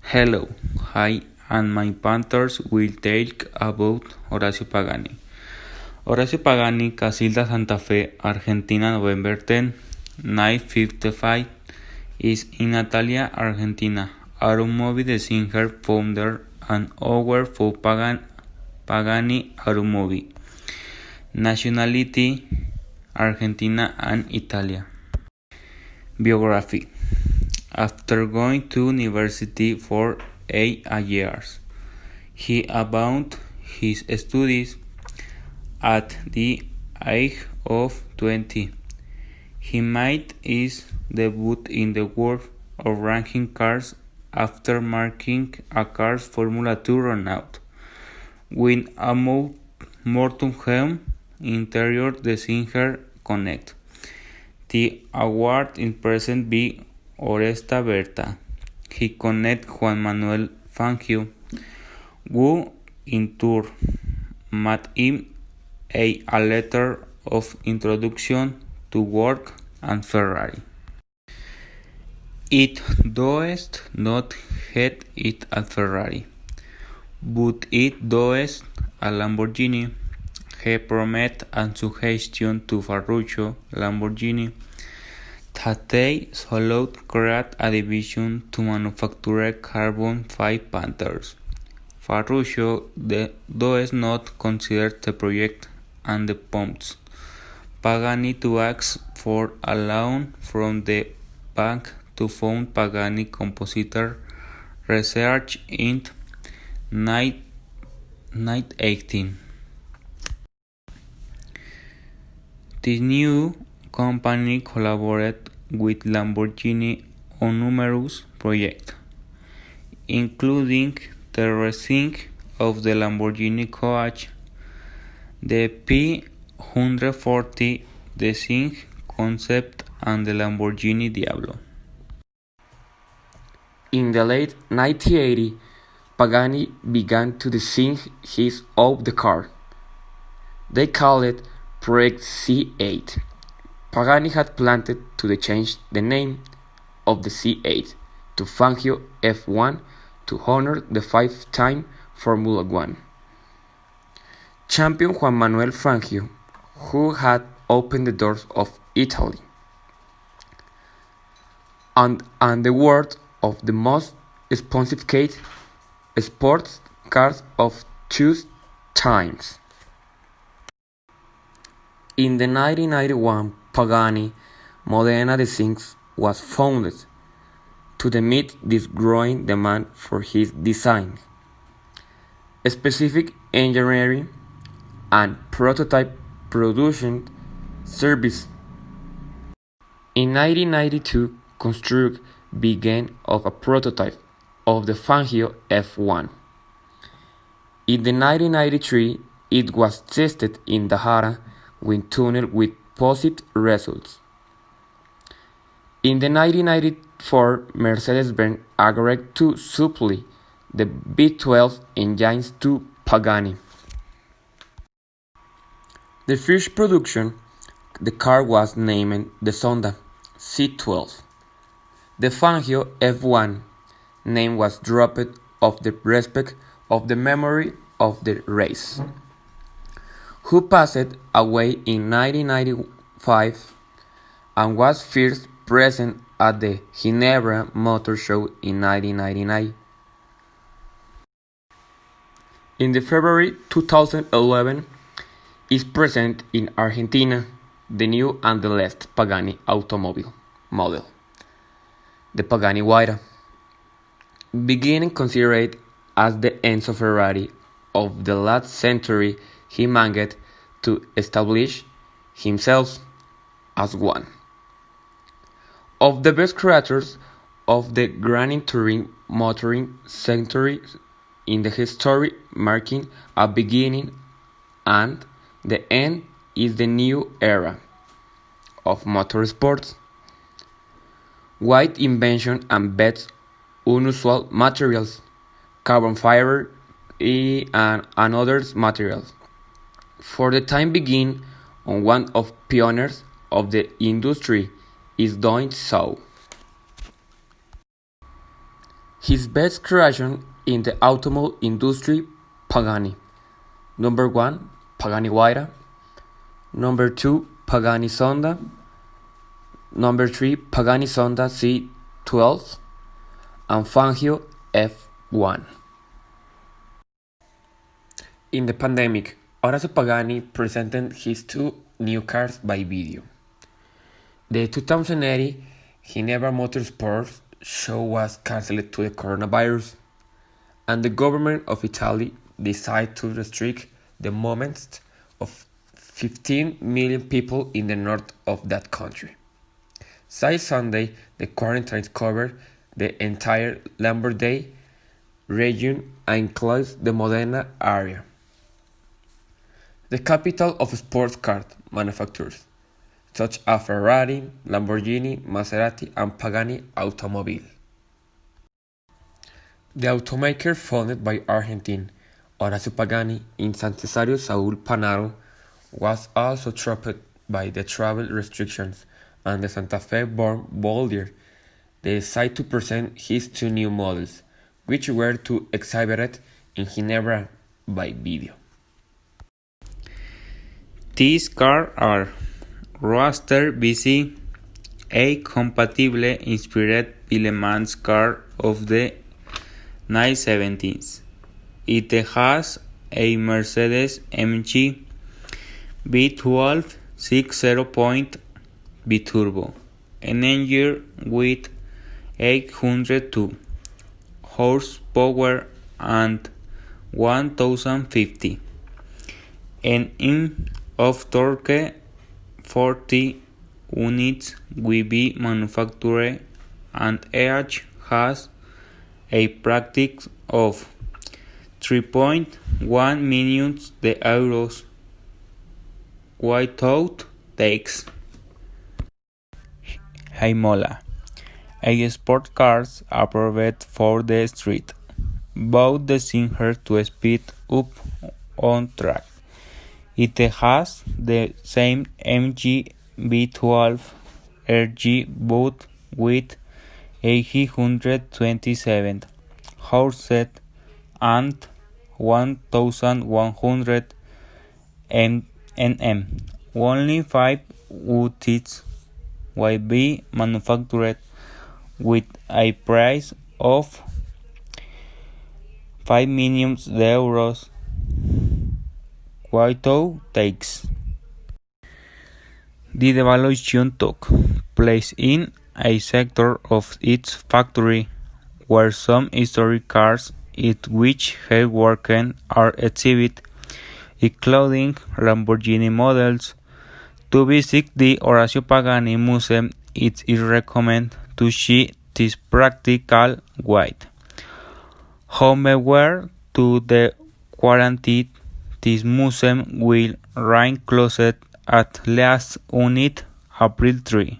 Hello, hi, and my Panthers will talk about Horacio Pagani. Horacio Pagani, Casilda Santa Fe, Argentina, November 10, 1955, is in Natalia, Argentina. Automobile singer, founder, and owner for Pagani Automobile. Nationality, Argentina and Italy. Biography. After going to university for 8 years, he abandoned his studies at the age of 20. He made his debut in the world of racing cars after making a car's Formula 2 run-out, with a motorhome interior the Singer Connect. The award is present by Oresta Berta. He connected Juan Manuel Fangio, who in turn made him a letter of introduction to work and Ferrari. It does not get it at Ferrari, but it does a Lamborghini. He promised a suggestion to Ferruccio Lamborghini that they should create a division to manufacture carbon fiber Panthers. Ferruccio does not consider the project and the prompts Pagani to ask for a loan from the bank to fund Pagani Compositor Research in 1918. This new company collaborated with Lamborghini on numerous projects, including the redesign of the Lamborghini Coach, the P140 design concept, and the Lamborghini Diablo. In the late 1980s, Pagani began to design his own car. They called it Project C8. Pagani had planned to change the name of the C8 to Fangio F1 to honor the five-time Formula 1 champion Juan Manuel Fangio, who had opened the doors of Italy and the world of the most sophisticated sports cars of two times. In the 1991 Pagani Modena design was founded to meet this growing demand for his design, specific engineering, and prototype production service. In 1992, construction began of a prototype of the Fangio F1. In the 1993, it was tested in the Hara wind tunnel with positive results. In the 1994, Mercedes-Benz agreed to supply the V12 engines to Pagani. The first production, the car was named the Sonda C12. The Fangio F1 name was dropped of the respect of the memory of the race, who passed away in 1995 and was first present at the Ginebra Motor Show in 1999. In the February 2011 is present in Argentina the new and the last Pagani automobile model, the Pagani Huayra, beginning considered as the Enzo Ferrari of the last century. He managed to establish himself as one of the best creators of the Grand Touring motoring century in the history, marking a beginning and the end is the new era of motorsports. Wide invention and bets unusual materials, carbon fiber and other materials. For the time being, on one of pioneers of the industry is doing so. His best creation in the automobile industry, Pagani. Number 1, Pagani Huayra. Number 2, Pagani Sonda. Number 3, Pagani Sonda C12. And Fangio F1. In the pandemic, Horacio Pagani presented his 2 new cars by video. The 2080 Ginebra Motorsports show was cancelled to the coronavirus, and the government of Italy decided to restrict the movements of 15 million people in the north of that country. Since Sunday, the quarantine covered the entire Lombardy region and includes the Modena area, the capital of sports car manufacturers, such as Ferrari, Lamborghini, Maserati, and Pagani Automobile. The automaker founded by Argentine Horacio Pagani in San Cesario Saúl Panaro was also trapped by the travel restrictions, and the Santa Fe-born Bollier decided to present his 2 new models, which were to exhibited in Ginebra by video. These cars are Roadster BC, a compatible inspired Le Mans car of the 1970s. It has a Mercedes-AMG V12 6.0 biturbo, an engine with 802 horsepower and 1050 Nm of torque. 40 units will be manufactured, and each has a price of 3.1 million euros without tax. Heimola, a sport car approved for the street, bought the singer to speed up on track. It has the same MG V12 RG but with 827 horses and 1100 Nm. Only 5 units will be manufactured with a price of 5 million euros without tax. The devaluation took place in a sector of its factory where some historic cars at which he worked are exhibited, including Lamborghini models. To visit the Horacio Pagani Museum, it is recommended to see this practical guide. However, to the quarantine, this museum will remain closed at least until April 3.